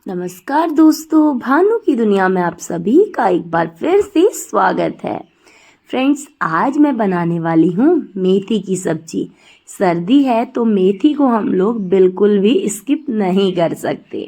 नमस्कार दोस्तों, भानु की दुनिया में आप सभी का एक बार फिर से स्वागत है। फ्रेंड्स, आज मैं बनाने वाली हूँ मेथी की सब्जी। सर्दी है तो मेथी को हम लोग बिल्कुल भी स्किप नहीं कर सकते।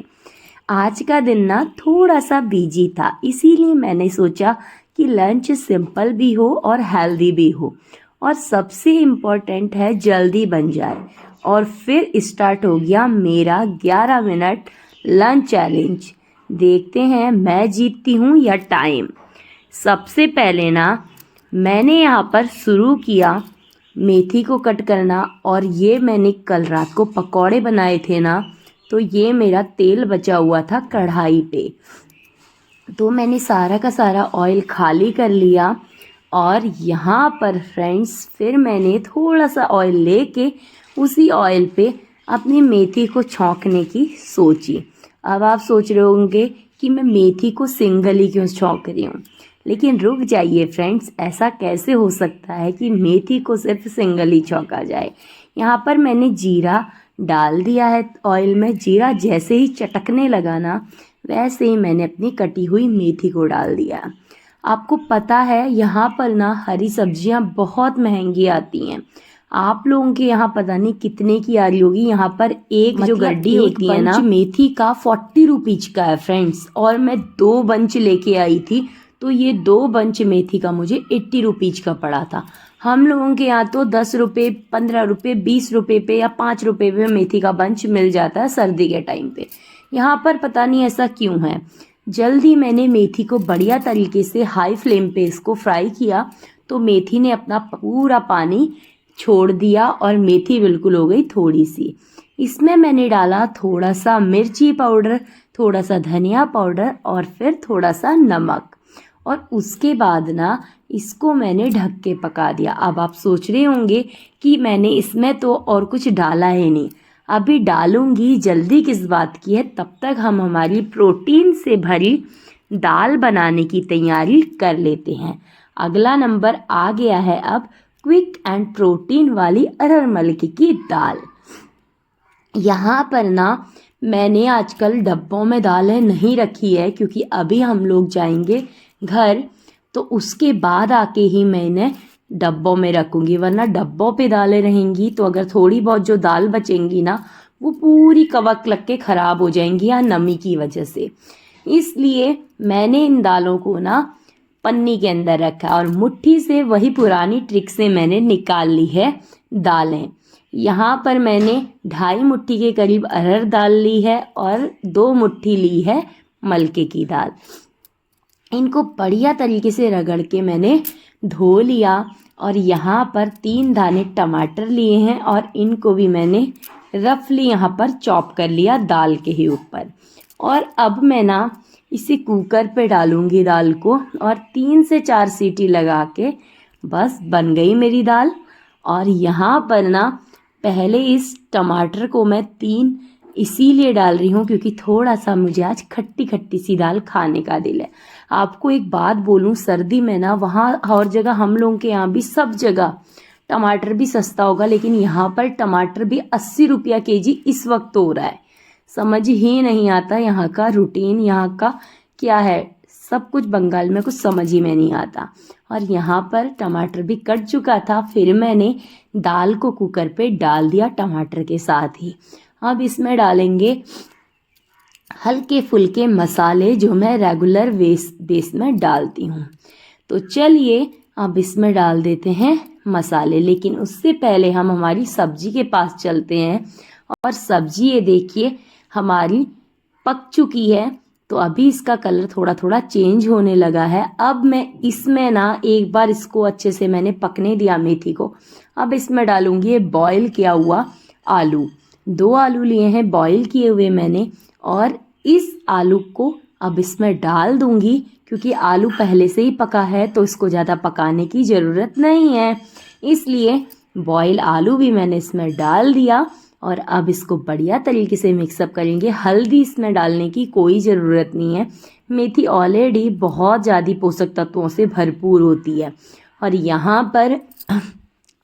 आज का दिन ना थोड़ा सा बिजी था, इसीलिए मैंने सोचा कि लंच सिंपल भी हो और हेल्दी भी हो और सबसे इम्पोर्टेंट है जल्दी बन जाए। और फिर स्टार्ट हो गया मेरा 11 मिनट लंच चैलेंज। देखते हैं मैं जीतती हूँ या टाइम। सबसे पहले ना मैंने यहाँ पर शुरू किया मेथी को कट करना, और ये मैंने कल रात को पकौड़े बनाए थे ना, तो ये मेरा तेल बचा हुआ था कढ़ाई पे, तो मैंने सारा का सारा ऑयल खाली कर लिया। और यहाँ पर फ्रेंड्स फिर मैंने थोड़ा सा ऑयल लेके उसी ऑयल पे अपनी मेथी को छौंकने की सोची। अब आप सोच रहे होंगे कि मैं मेथी को सिंगली क्यों छौंक रही हूँ, लेकिन रुक जाइए फ्रेंड्स, ऐसा कैसे हो सकता है कि मेथी को सिर्फ सिंगली छौंका जाए। यहाँ पर मैंने जीरा डाल दिया है ऑयल में। जीरा जैसे ही चटकने लगा ना, वैसे ही मैंने अपनी कटी हुई मेथी को डाल दिया। आपको पता है यहाँ पर ना हरी सब्जियाँ बहुत महंगी आती हैं। आप लोगों के यहाँ पता नहीं कितने की आ रही होगी। यहाँ पर एक जो गड्डी होती है ना मेथी का 40 रुपीज का है फ्रेंड्स, और मैं 2 बंच लेके आई थी, तो ये 2 बंच मेथी का मुझे 80 रुपीज का पड़ा था। हम लोगों के यहाँ तो 10 रुपये, 15 रुपये, 20 रुपये पे या 5 रुपये पे मेथी का बंच मिल जाता है सर्दी के टाइम पे। यहाँ पर पता नहीं ऐसा क्यों है। जल्दी मैंने मेथी को बढ़िया तरीके से हाई फ्लेम पे इसको फ्राई किया, तो मेथी ने अपना पूरा पानी छोड़ दिया और मेथी बिल्कुल हो गई थोड़ी सी। इसमें मैंने डाला थोड़ा सा मिर्ची पाउडर, थोड़ा सा धनिया पाउडर और फिर थोड़ा सा नमक, और उसके बाद ना इसको मैंने ढक के पका दिया। अब आप सोच रहे होंगे कि मैंने इसमें तो और कुछ डाला है नहीं, अभी डालूंगी। जल्दी किस बात की है, तब तक हम हमारी प्रोटीन से भरी दाल बनाने की तैयारी कर लेते हैं। अगला नंबर आ गया है अब क्विक एंड प्रोटीन वाली अरहर मलकी की दाल। यहाँ पर ना मैंने आजकल डब्बों में दालें नहीं रखी है, क्योंकि अभी हम लोग जाएंगे घर, तो उसके बाद आके ही मैंने डब्बों में रखूँगी, वरना डब्बों पे दालें रहेंगी तो अगर थोड़ी बहुत जो दाल बचेंगी ना, वो पूरी कवक लग के ख़राब हो जाएंगी या नमी की वजह से। इसलिए मैंने इन दालों को ना पन्नी के अंदर रखा और मुट्ठी से वही पुरानी ट्रिक से मैंने निकाल ली है दालें। यहाँ पर मैंने 2.5 मुट्ठी के करीब अरहर दाल ली है और 2 मुट्ठी ली है मलके की दाल। इनको बढ़िया तरीके से रगड़ के मैंने धो लिया, और यहाँ पर 3 दाने टमाटर लिए हैं और इनको भी मैंने रफली यहाँ पर चॉप कर लिया दाल के ही ऊपर। और अब मैं ना इसे कुकर पे डालूंगी दाल को, और 3 से 4 सीटी लगा के बस बन गई मेरी दाल। और यहाँ पर ना पहले इस टमाटर को मैं 3 इसीलिए डाल रही हूँ क्योंकि थोड़ा सा मुझे आज खट्टी खट्टी सी दाल खाने का दिल है। आपको एक बात बोलूँ, सर्दी में ना वहाँ और जगह हम लोगों के यहाँ भी सब जगह टमाटर भी सस्ता होगा, लेकिन यहाँ पर टमाटर भी 80 रुपया केजी इस वक्त हो रहा है। समझ ही नहीं आता यहाँ का रूटीन, यहाँ का क्या है, सब कुछ बंगाल में कुछ समझ ही में नहीं आता। और यहाँ पर टमाटर भी कट चुका था, फिर मैंने दाल को कुकर पे डाल दिया टमाटर के साथ ही। अब इसमें डालेंगे हल्के फुल्के मसाले जो मैं रेगुलर बेस में डालती हूँ। तो चलिए अब इसमें डाल देते हैं मसाले, लेकिन उससे पहले हम हमारी सब्जी के पास चलते हैं। और सब्जी ये देखिए हमारी पक चुकी है, तो अभी इसका कलर थोड़ा थोड़ा चेंज होने लगा है। अब मैं इसमें ना एक बार इसको अच्छे से मैंने पकने दिया मेथी को। अब इसमें डालूंगी ये बॉईल किया हुआ आलू। 2 आलू लिए हैं बॉईल किए हुए मैंने, और इस आलू को अब इसमें डाल दूंगी, क्योंकि आलू पहले से ही पका है तो इसको ज़्यादा पकाने की ज़रूरत नहीं है। इसलिए बॉईल आलू भी मैंने इसमें डाल दिया, और अब इसको बढ़िया तरीके से मिक्सअप करेंगे। हल्दी इसमें डालने की कोई ज़रूरत नहीं है, मेथी ऑलरेडी बहुत ज़्यादा पोषक तत्वों से भरपूर होती है। और यहाँ पर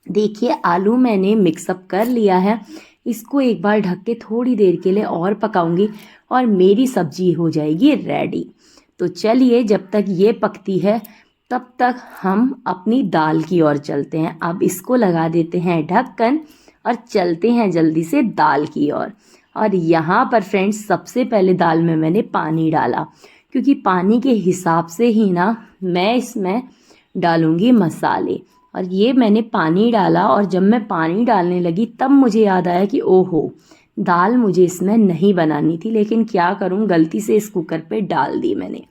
देखिए आलू मैंने मिक्सअप कर लिया है, इसको एक बार ढक के थोड़ी देर के लिए और पकाऊंगी। और मेरी सब्जी हो जाएगी रेडी। तो चलिए जब तक ये पकती है तब तक हम अपनी दाल की ओर चलते हैं। अब इसको लगा देते हैं ढक्कन और चलते हैं जल्दी से दाल की ओर। और यहाँ पर फ्रेंड्स सबसे पहले दाल में मैंने पानी डाला, क्योंकि पानी के हिसाब से ही ना मैं इसमें डालूँगी मसाले। और ये मैंने पानी डाला और जब मैं पानी डालने लगी तब मुझे याद आया कि ओहो, दाल मुझे इसमें नहीं बनानी थी, लेकिन क्या करूं, गलती से इस कुकर पे डाल दी मैंने।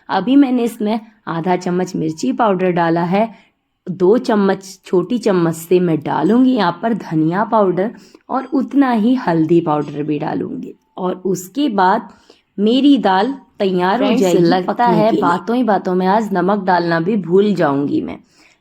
अभी मैंने इसमें आधा चम्मच मिर्ची पाउडर डाला है, 2 चम्मच छोटी चम्मच से मैं डालूंगी यहाँ पर धनिया पाउडर और उतना ही हल्दी पाउडर भी डालूंगी। और उसके बाद मेरी दाल तैयार हो जाएगी। लगता है बातों ही बातों में आज नमक डालना भी भूल जाऊंगी मैं,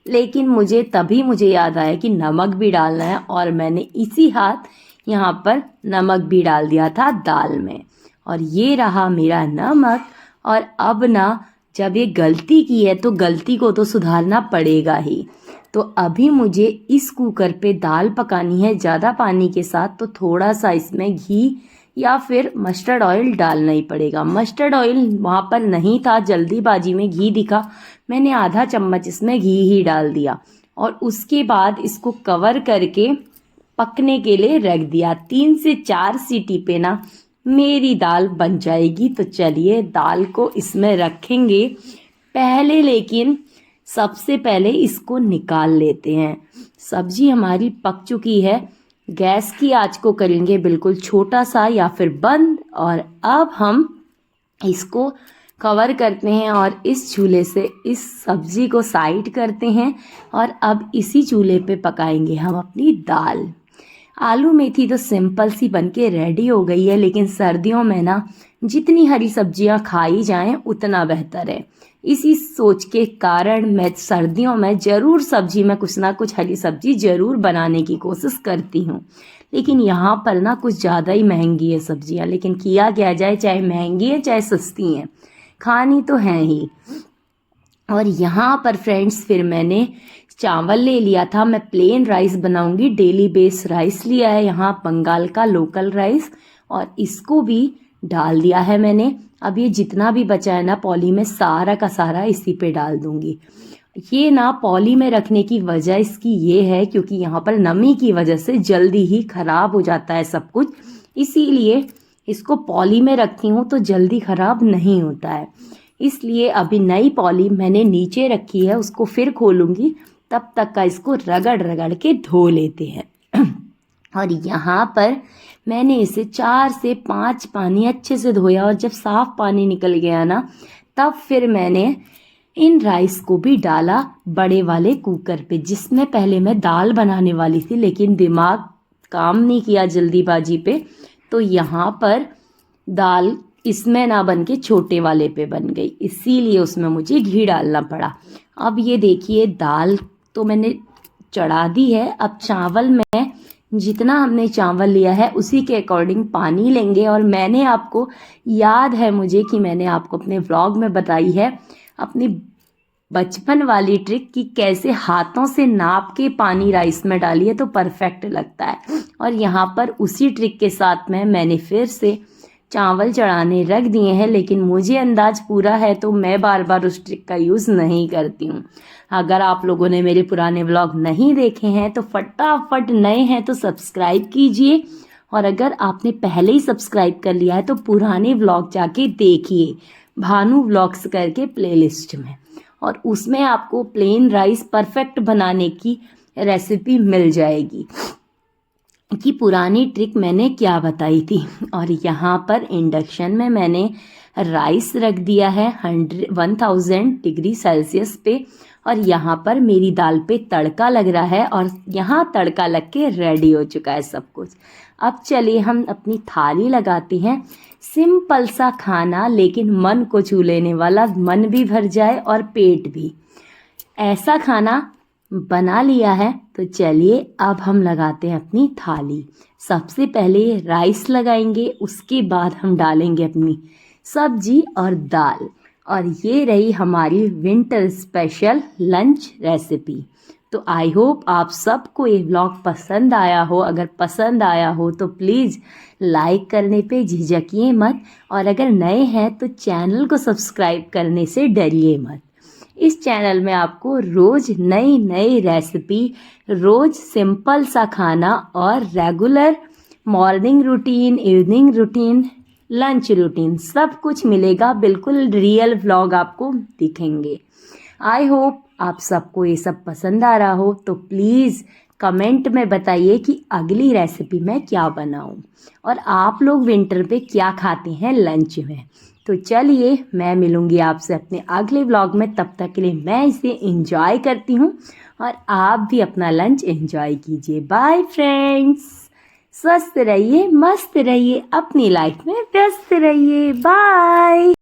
लेकिन मुझे याद आया कि नमक भी डालना है और मैंने इसी हाथ यहाँ पर नमक भी डाल दिया था दाल में। और ये रहा मेरा नमक। और अब ना जब ये गलती की है तो गलती को तो सुधारना पड़ेगा ही। तो अभी मुझे इस कुकर पे दाल पकानी है ज़्यादा पानी के साथ, तो थोड़ा सा इसमें घी या फिर मस्टर्ड ऑयल डालना ही पड़ेगा। मस्टर्ड ऑयल वहाँ पर नहीं था, जल्दीबाजी में घी दिखा, मैंने आधा चम्मच इसमें घी ही डाल दिया। और उसके बाद इसको कवर करके पकने के लिए रख दिया। 3 से 4 सीटी पे ना मेरी दाल बन जाएगी। तो चलिए दाल को इसमें रखेंगे पहले, लेकिन सबसे पहले इसको निकाल लेते हैं। सब्जी हमारी पक चुकी है, गैस की आंच को करेंगे बिल्कुल छोटा सा या फिर बंद। और अब हम इसको कवर करते हैं और इस चूल्हे से इस सब्जी को साइड करते हैं। और अब इसी चूल्हे पे पकाएंगे हम अपनी दाल। आलू मेथी तो सिंपल सी बनके रेडी हो गई है, लेकिन सर्दियों में ना जितनी हरी सब्जियां खाई जाएं उतना बेहतर है। इसी सोच के कारण मैं सर्दियों में ज़रूर सब्जी में कुछ ना कुछ हरी सब्जी ज़रूर बनाने की कोशिश करती हूँ। लेकिन यहाँ पर ना कुछ ज़्यादा ही महंगी है सब्जियाँ, लेकिन किया क्या जाए, चाहे महंगी है चाहे सस्ती हैं, खानी तो है ही। और यहाँ पर फ्रेंड्स फिर मैंने चावल ले लिया था, मैं प्लेन राइस बनाऊंगी, डेली बेस राइस लिया है यहाँ बंगाल का लोकल राइस, और इसको भी डाल दिया है मैंने। अब ये जितना भी बचा है ना पॉली में सारा का सारा इसी पे डाल दूंगी। ये ना पॉली में रखने की वजह इसकी ये है क्योंकि यहाँ पर नमी की वजह से जल्दी ही खराब हो जाता है सब कुछ, इसीलिए इसको पॉली में रखती हूँ तो जल्दी खराब नहीं होता है। इसलिए अभी नई पॉली मैंने नीचे रखी है, उसको फिर खोलूँगी, तब तक का इसको रगड़ रगड़ के धो लेते हैं। और यहाँ पर मैंने इसे 4 से 5 पानी अच्छे से धोया और जब साफ पानी निकल गया ना तब फिर मैंने इन राइस को भी डाला बड़े वाले कुकर पे, जिसमें पहले मैं दाल बनाने वाली थी, लेकिन दिमाग काम नहीं किया जल्दीबाजी पे, तो यहाँ पर दाल इसमें ना बन के छोटे वाले पे बन गई, इसीलिए उसमें मुझे घी डालना पड़ा। अब ये देखिए दाल तो मैंने चढ़ा दी है। अब चावल में जितना हमने चावल लिया है उसी के अकॉर्डिंग पानी लेंगे। और मैंने आपको याद है मुझे कि मैंने आपको अपने व्लॉग में बताई है अपनी बचपन वाली ट्रिक कि कैसे हाथों से नाप के पानी राइस में डालिए तो परफेक्ट लगता है। और यहाँ पर उसी ट्रिक के साथ में मैंने फिर से चावल चढ़ाने रख दिए हैं, लेकिन मुझे अंदाज पूरा है तो मैं बार बार उस ट्रिक का यूज़ नहीं करती हूँ। अगर आप लोगों ने मेरे पुराने व्लॉग नहीं देखे हैं तो फटाफट, नए हैं तो सब्सक्राइब कीजिए, और अगर आपने पहले ही सब्सक्राइब कर लिया है तो पुराने व्लॉग जाके देखिए भानु व्लॉग्स करके प्लेलिस्ट में, और उसमें आपको प्लेन राइस परफेक्ट बनाने की रेसिपी मिल जाएगी कि पुरानी ट्रिक मैंने क्या बताई थी। और यहाँ पर इंडक्शन में मैंने राइस रख दिया है 1000 डिग्री सेल्सियस पे, और यहाँ पर मेरी दाल पे तड़का लग रहा है और यहाँ तड़का लग के रेडी हो चुका है सब कुछ। अब चलिए हम अपनी थाली लगाते हैं। सिंपल सा खाना लेकिन मन को छू लेने वाला, मन भी भर जाए और पेट भी, ऐसा खाना बना लिया है। तो चलिए अब हम लगाते हैं अपनी थाली। सबसे पहले राइस लगाएंगे, उसके बाद हम डालेंगे अपनी सब्जी और दाल, और ये रही हमारी विंटर स्पेशल लंच रेसिपी। तो आई होप आप सबको ये व्लॉग पसंद आया हो। अगर पसंद आया हो तो प्लीज़ लाइक करने पे झिझकिए मत, और अगर नए हैं तो चैनल को सब्सक्राइब करने से डरिए मत। इस चैनल में आपको रोज़ नई नई रेसिपी, रोज़ सिंपल सा खाना और regular morning routine, evening routine, lunch routine सब कुछ मिलेगा। बिल्कुल रियल व्लॉग आपको दिखेंगे। आई होप आप सबको ये सब पसंद आ रहा हो। तो प्लीज़ कमेंट में बताइए कि अगली रेसिपी मैं क्या बनाऊं, और आप लोग विंटर पे क्या खाते हैं लंच में। तो चलिए मैं मिलूंगी आपसे अपने अगले व्लॉग में। तब तक के लिए मैं इसे एंजॉय करती हूँ, और आप भी अपना लंच एंजॉय कीजिए। बाय फ्रेंड्स, स्वस्थ रहिए, मस्त रहिए, अपनी लाइफ में व्यस्त रहिए। बाय।